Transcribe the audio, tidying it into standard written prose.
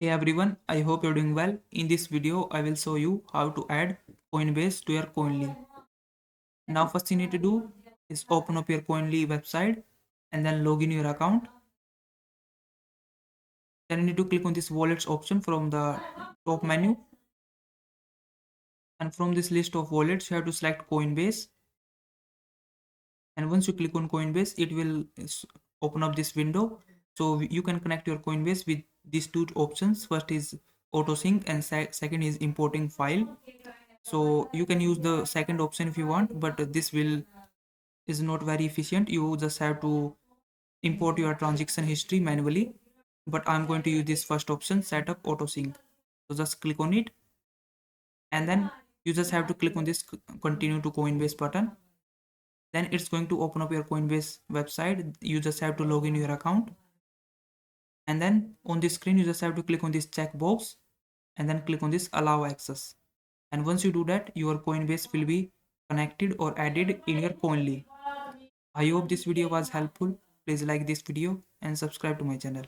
Hey everyone, I hope you're doing well. In this video, I will show you how to add Coinbase to your Coinly. Now first you need to do is open up your Coinly website and then log in your account. Then you need to click on this wallets option from the top menu. And from this list of wallets, you have to select Coinbase. And once you click on Coinbase, it will open up this window. So you can connect your Coinbase with these two options. First is auto sync and second is importing file. So you can use the second option if you want, but this will is not very efficient. You just have to import your transaction history manually, but I'm going to use this first option, setup auto sync. So just click on it and then you just have to click on this continue to Coinbase button. Then it's going to open up your Coinbase website. You just have to log in your account, and then on this screen you just have to click on this checkbox and then click on this allow access. And once you do that, your Coinbase will be connected or added in your Coinly. I hope this video was helpful. Please like this video and subscribe to my channel.